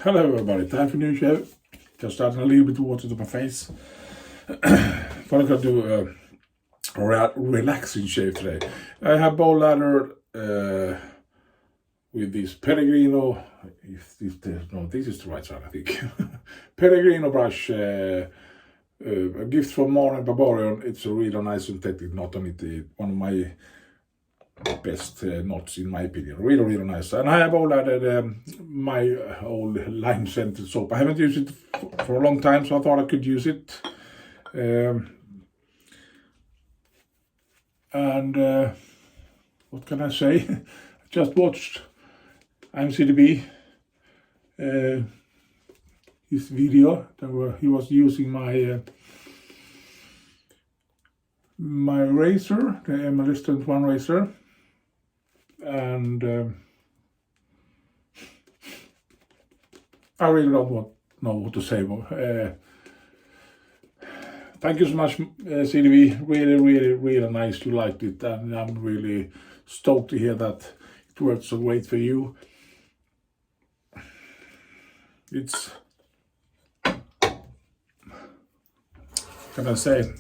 Hello everybody, time for a new show. Just adding a little bit of water to my face. But I'm gonna do a relaxing shave today. I have bow ladder with this Peregrino. No, this is the right side, I think. Peregrino brush, a gift from Marion the Barbarian. It's a really nice synthetic knot on it. One of my best knots in my opinion. Really nice. And I have all added my old lime scented soap. I haven't used it for a long time, so I thought I could use it. What can I say? I just watched IAMCDB his video. He was using my my razor, the MLSS razor, and I really don't know what to say more. Thank you so much, CDB. Really nice you liked it, and I'm really stoked to hear that it worked so great for you. It's, can I say,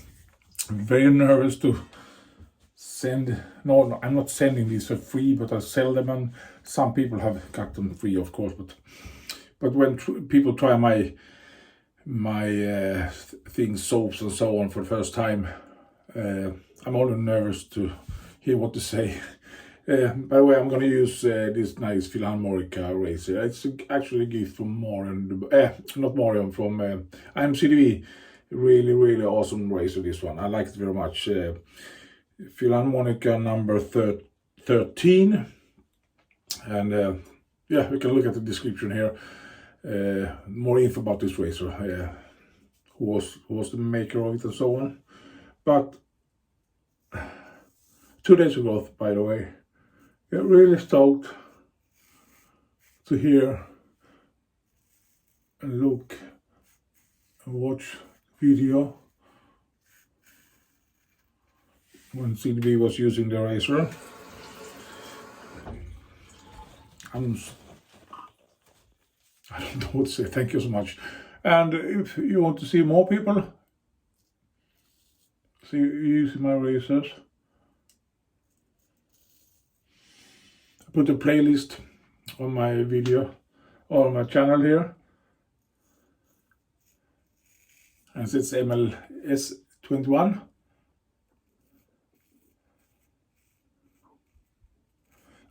I'm very nervous to send. No, I'm not sending these for free, but I sell them, and some people have got them free, of course. But when people try my things, soaps and so on for the first time, I'm always nervous to hear what to say. By the way, I'm gonna use this nice Filarmonica razor. It's actually a gift from Marion, not Marion, from IAMCDB. Really awesome razor, this one. I like it very much. Filarmonica number 13. And yeah, we can look at the description here. More info about this razor, who was the maker of it and so on. But 2 days ago, by the way, got really stoked to hear and look and watch video when CDB was using the razor. I don't know what to say. Thank you so much. And if you want to see more people see using my razors, I put a playlist on my video or on my channel here, and it's MLSS 21.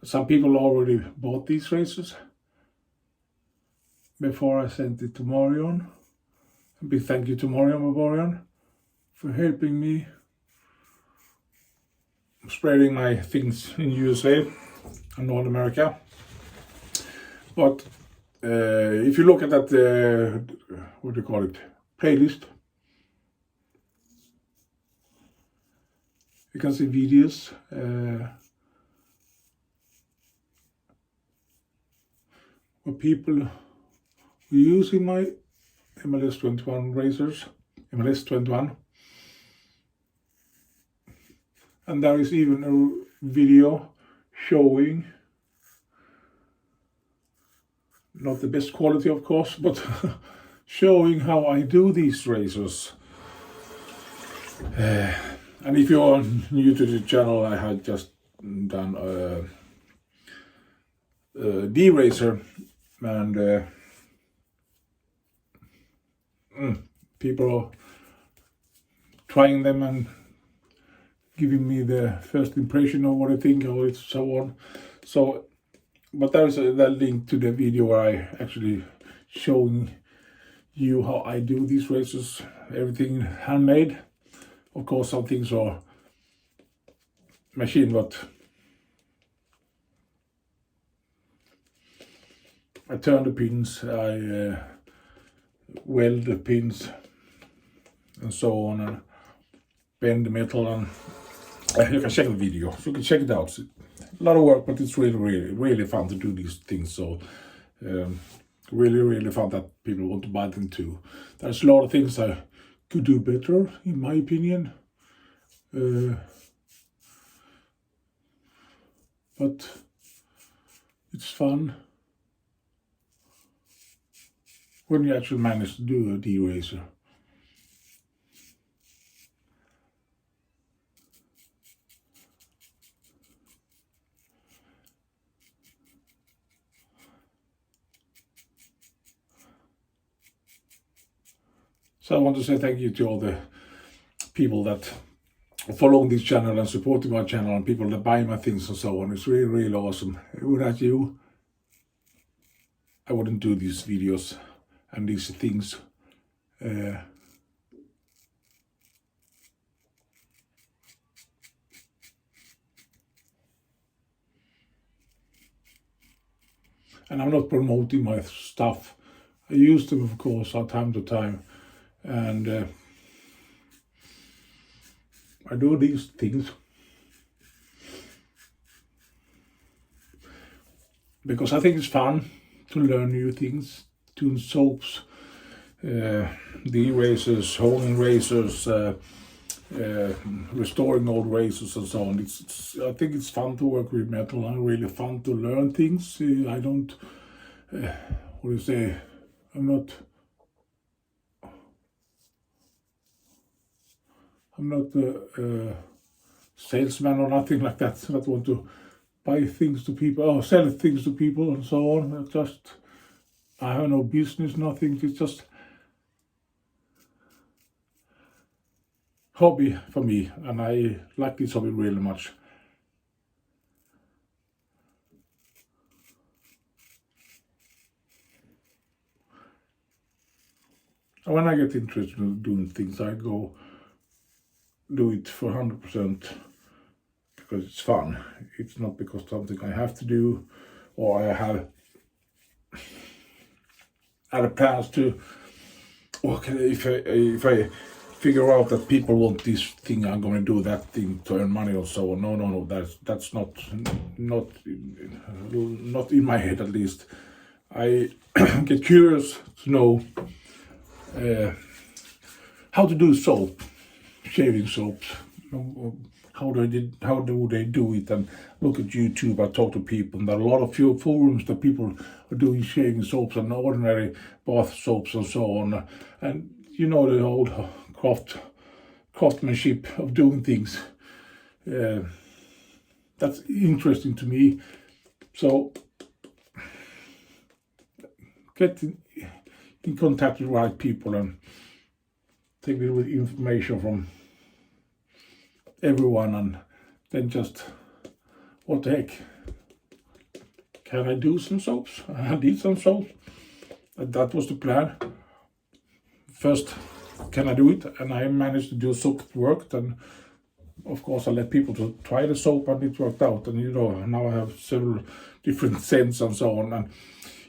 Some people already bought these razors before I sent it to Marion. A big thank you to Marion the Barbarian for helping me spreading my things in USA and North America. But if you look at that, what do you call it, playlist, you can see videos where people using my MLS 21 razors, MLS 21. And there is even a video showing, not the best quality of course, but showing how I do these razors. And if you are new to the channel, I had just done a D-razor, and people are trying them and giving me the first impression of what I think of it, so on. So, but there is that link to the video where I actually showing you how I do these razors. Everything handmade. Of course, some things are machine, but I turn the pins, I weld the pins and so on, and bend the metal, and you can check the video, so you can check it out. It's a lot of work, but it's really fun to do these things. So really fun that people want to buy them too. There's a lot of things I could do better, in my opinion. But it's fun. when you actually manage to do a deracer. So I want to say thank you to all the people that are following this channel and supporting my channel, and people that buy my things and so on. It's really, really awesome. Without you, I wouldn't do these videos and these things. And I'm not promoting my stuff. I use them, of course, from time to time. And I do these things because I think it's fun to learn new things, doing soaps, de-erasers, honing razors, restoring old razors and so on. I think it's fun to work with metal and really fun to learn things. I don't, what do you say, I'm not a salesman or nothing like that. I don't want to buy things to people or sell things to people and so on. I have no business, nothing. It's just hobby for me, and I like this hobby really much. When I get interested in doing things, I go do it for 100% because it's fun. It's not because something I have to do or I have other plans to. Okay, if I figure out that people want this thing, I'm going to do that thing to earn money or so on. No. That's not in my head, at least. I get curious to know how to do soap, shaving soaps. How do they do it? And look at YouTube. I talk to people, and there are a lot of forums that people are doing shaving soaps and ordinary bath soaps and so on. And you know the old craftsmanship of doing things. That's interesting to me. So get in contact with the right people and take a little bit information from everyone, and then just, what the heck, can I do some soaps? I did some soaps. That was the plan. First, can I do it? And I managed to do a soap that worked, and of course I let people to try the soap and it worked out. And you know, now I have several different scents and so on. And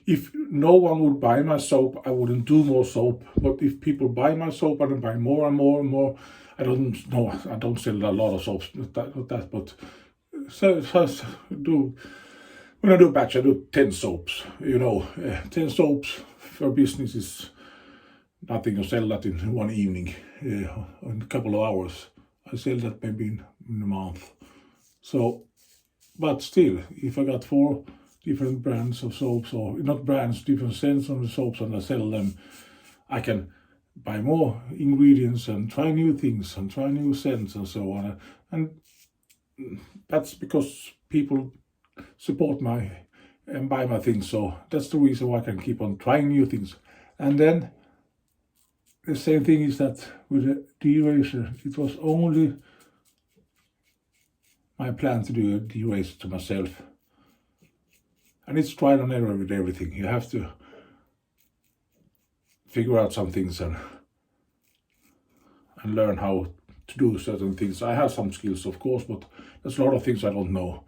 if no one would buy my soap, I wouldn't do more soap. But if people buy my soap and buy more and more and more, I don't know, I don't sell a lot of soaps, but so first when I do a batch, I do 10 soaps, 10 soaps for business is nothing to sell that in one evening, in a couple of hours. I sell that maybe in a month. So, but still, if I got 4 different brands of soaps, or not brands, different scents on the soaps, and I sell them, I can buy more ingredients and try new things and try new scents and so on. And that's because people support and buy my things. So that's the reason why I can keep on trying new things. And then the same thing is that with the deracer, it was only my plan to do a deracer to myself. And it's trial and error with everything. You have to figure out some things and learn how to do certain things. I have some skills, of course, but there's a lot of things I don't know.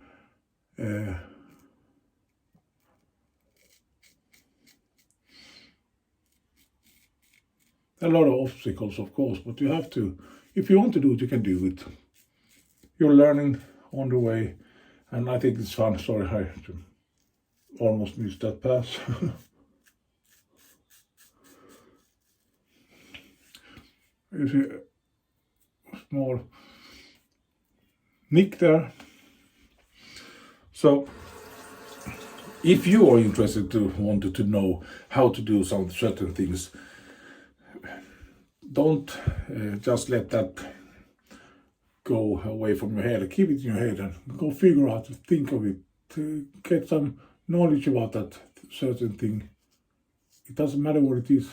A lot of obstacles, of course, but you have to, if you want to do it, you can do it. You're learning on the way, and I think it's fun. Sorry, I almost missed that pass. You see a small nick there. So if you are interested wanted to know how to do some certain things, don't just let that go away from your head. Keep it in your head and go figure out, think of it, get some knowledge about that certain thing. It doesn't matter what it is.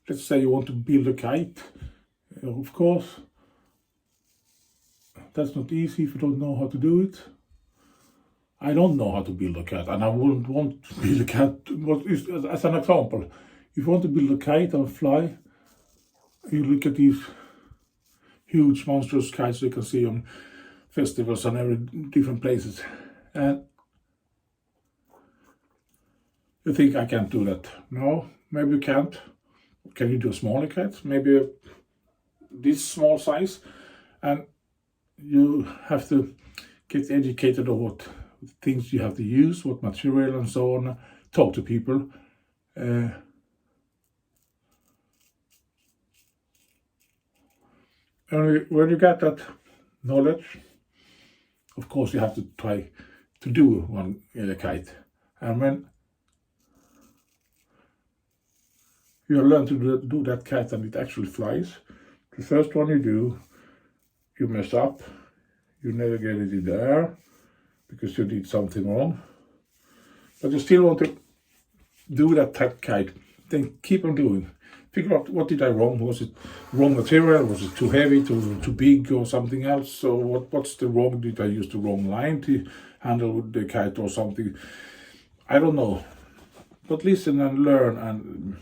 Let's say you want to build a kite. Of course, that's not easy if you don't know how to do it. I don't know how to build a kite, and I wouldn't want to build a kite. As an example, if you want to build a kite and fly, you look at these huge monstrous kites you can see on festivals and every different places, and you think, I can't do that. No, maybe you can't. Can you do a smaller kite? Maybe this small size, and you have to get educated on what things you have to use, what material and so on, talk to people. And when you get that knowledge, of course you have to try to do one kite. And when you learn to do that kite and it actually flies, the first one you do, you mess up, you never get it in the air because you did something wrong, but you still want to do that kite. Then keep on doing. Figure out, what did I wrong? Was it wrong material? Was it too heavy, too big, or something else? So what's the wrong? Did I use the wrong line to handle the kite or something? I don't know. But listen and learn, and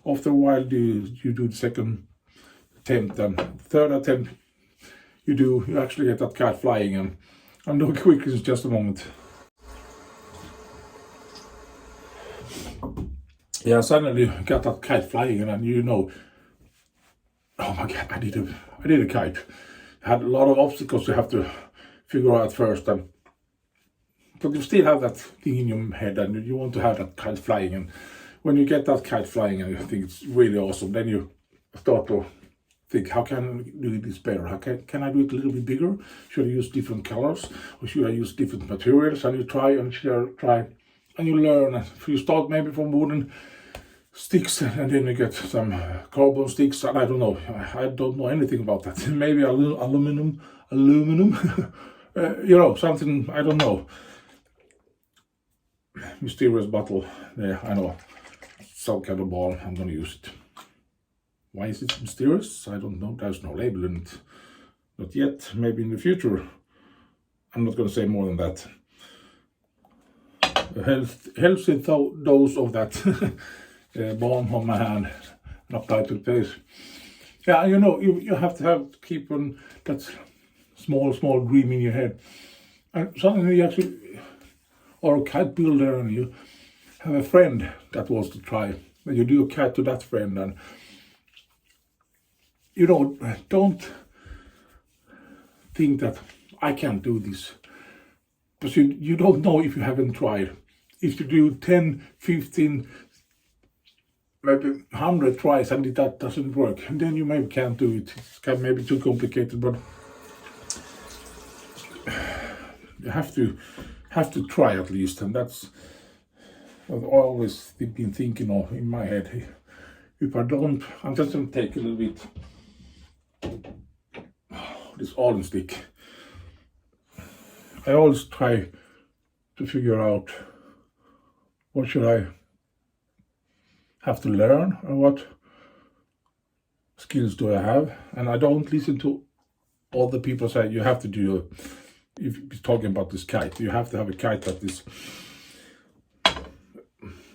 after a while you do the second attempt and third attempt you actually get that kite flying. And I'm doing quickly in just a moment. Yeah, suddenly got that kite flying, and you know, oh my God, I did a kite. I had a lot of obstacles you have to figure out first, but you still have that thing in your head, and you want to have that kite flying. And when you get that kite flying and you think it's really awesome, then you start to think, how can I do this better? How can I do it a little bit bigger? Should I use different colors, or should I use different materials? And you try and try, and you learn. And you start maybe from wooden sticks, and then you get some carbon sticks, and I don't know anything about that. Maybe aluminum, you know, something, I don't know. Mysterious bottle, yeah, I know, some kind of ball, I'm gonna use it. Why is it mysterious? I don't know, there's no label in it. Not yet, maybe in the future. I'm not gonna say more than that. A healthy dose of that balm on my hand and apply to the face. Yeah, you know, you have to keep on that small dream in your head. And suddenly you actually, or a kite builder, and you have a friend that wants to try, and you do a kite to that friend, and you know, don't think that I can't do this, but you don't know if you haven't tried. If you do 10, 15, maybe 100 tries and that doesn't work, and then you maybe can't do it. It's maybe too complicated, but you have to try at least, and that's what I've always been thinking of in my head. If I don't, I'm just going to take a little bit this almond stick. I always try to figure out what should I have to learn, or what skills do I have, and I don't listen to all the people say you have to do. If you're talking about this kite, you have to have a kite that is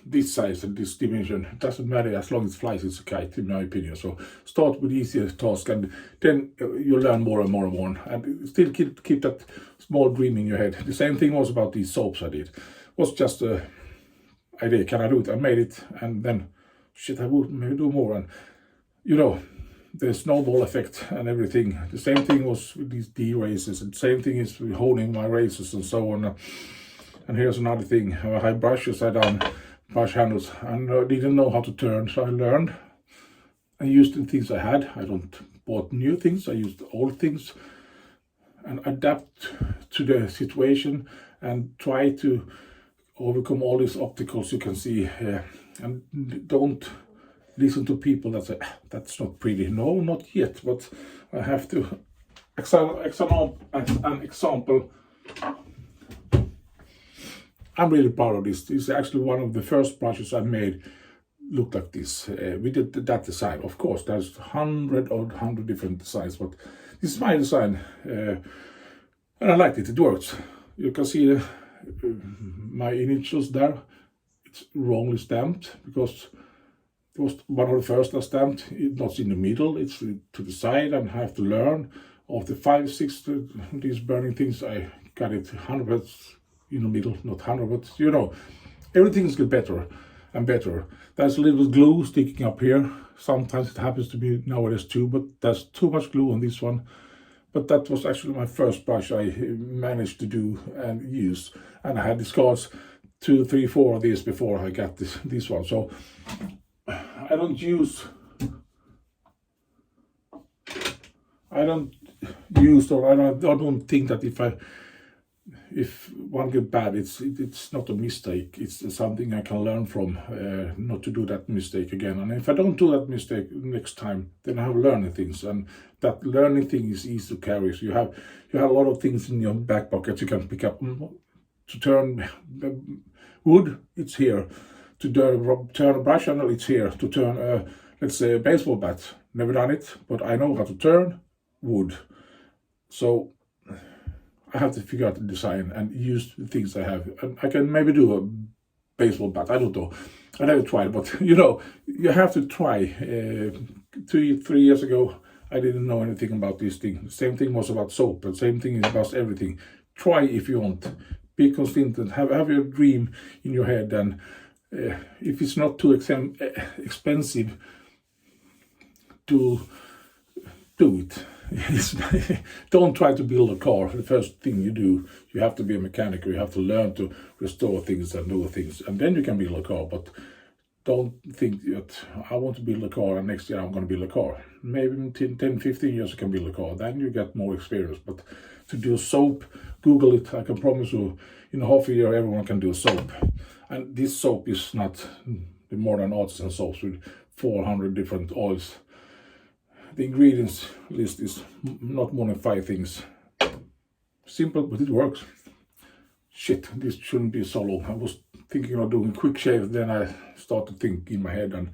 this size and this dimension. It doesn't matter, as long as it flies, it's a kite, in my opinion. So start with the easiest task, and then you learn more and more and more, and still keep that small dream in your head. The same thing was about these soaps I did. It was just a idea, can I do it? I made it, and then shit, I would maybe do more. And you know, the snowball effect and everything. The same thing was with these D races, and the same thing is with honing my races and so on. And here's another thing, I had brushes, I done brush handles, and I didn't know how to turn, so I learned. I used the things I had. I don't bought new things, I used old things and adapt to the situation. and try to overcome all these obstacles you can see, and don't listen to people that say, that's not pretty. No, not yet, but I have to an example. I'm really proud of this. This is actually one of the first brushes I made look like this. We did that design. Of course, there's 100 different designs, but this is my design, and I liked it. It works. You can see my initials there. It's wrongly stamped because it was one of the first I stamped. It's not in the middle, it's to the side, and I have to learn. Of the 5, 6 these burning things, I got it 100 in the middle, not 100, but you know, everything's get better and better. There's a little glue sticking up here. Sometimes it happens to be nowadays too, but there's too much glue on this one. But that was actually my first brush I managed to do and use. And I had discards 2, 3, 4 of these before I got this one. So I don't use or I don't think that if one get bad, it's not a mistake. It's something I can learn from, not to do that mistake again. And if I don't do that mistake next time, then I have learning things, and that learning thing is easy to carry. So you have a lot of things in your back pocket you can pick up. To turn wood, it's here. To turn a brush handle, it's here. To turn, let's say, a baseball bat. Never done it, but I know how to turn wood. So I have to figure out the design and use the things I have. And I can maybe do a baseball bat. I don't know. I never tried, but you know, you have to try. 3 years ago, I didn't know anything about this thing. The same thing was about soap, and same thing is about everything. Try if you want. Be consistent. Have your dream in your head, and if it's not too expensive, to do it. Don't try to build a car. The first thing you do, you have to be a mechanic. You have to learn to restore things and do things, and then you can build a car. But don't think that I want to build a car and next year I'm going to build a car. Maybe in 10, 15 years you can build a car. Then you get more experience. But to do soap, Google it. I can promise you, in half a year everyone can do soap. And this soap is not the modern artisan soaps with 400 different oils. The ingredients list is not more than 5 things. Simple, but it works. Shit, this shouldn't be so long. I was thinking of doing quick shave, then I started to think in my head, and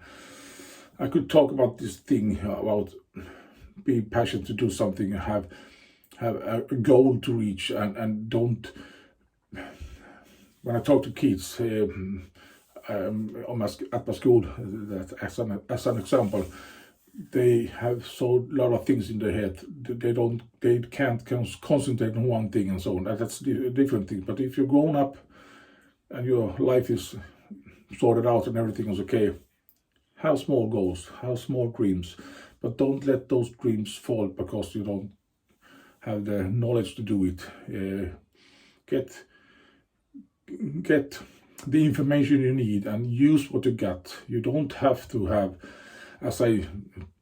I could talk about this thing about being passionate to do something, have a goal to reach, and don't. When I talk to kids at my school, that as an example, they have so lot of things in their head. They can't concentrate on one thing and so on. That's a different thing. But if you're grown up and your life is sorted out and everything is okay, have small goals, have small dreams, but don't let those dreams fall because you don't have the knowledge to do it. Get the information you need and use what you got. You don't have to have, as I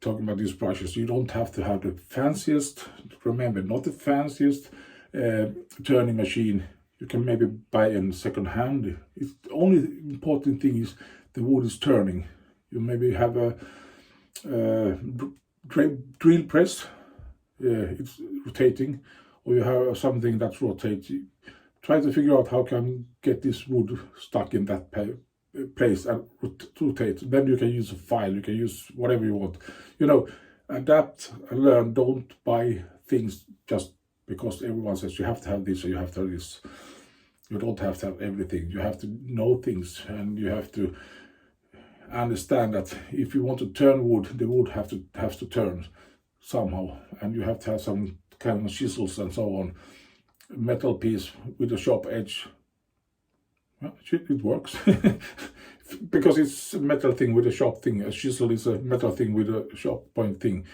talking about these brushes, you don't have to have the fanciest, remember, not the fanciest turning machine. You can maybe buy in second hand. It's the only important thing is the wood is turning. You maybe have a drill press, it's rotating, or you have something that's rotating. Try to figure out how can get this wood stuck in that place and rotate. Then you can use a file, you can use whatever you want. You know, adapt and learn. Don't buy things just because everyone says you have to have this or you have to have this. You don't have to have everything. You have to know things, and you have to understand that if you want to turn wood, the wood has to turn somehow, and you have to have some kind of chisels and so on. Metal piece with a sharp edge. Well, it works because it's a metal thing with a sharp thing. A chisel is a metal thing with a sharp point thing.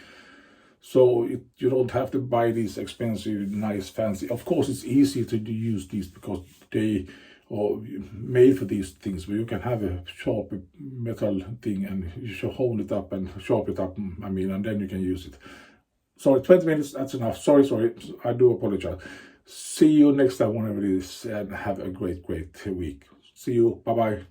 So you don't have to buy these expensive, nice, fancy. Of course, it's easy to use these because they are made for these things. But you can have a sharp metal thing and you should hold it up and sharp it up. And then you can use it. Sorry, 20 minutes. That's enough. Sorry. I do apologize. See you next time, whenever it is, and have a great week. See you. Bye-bye.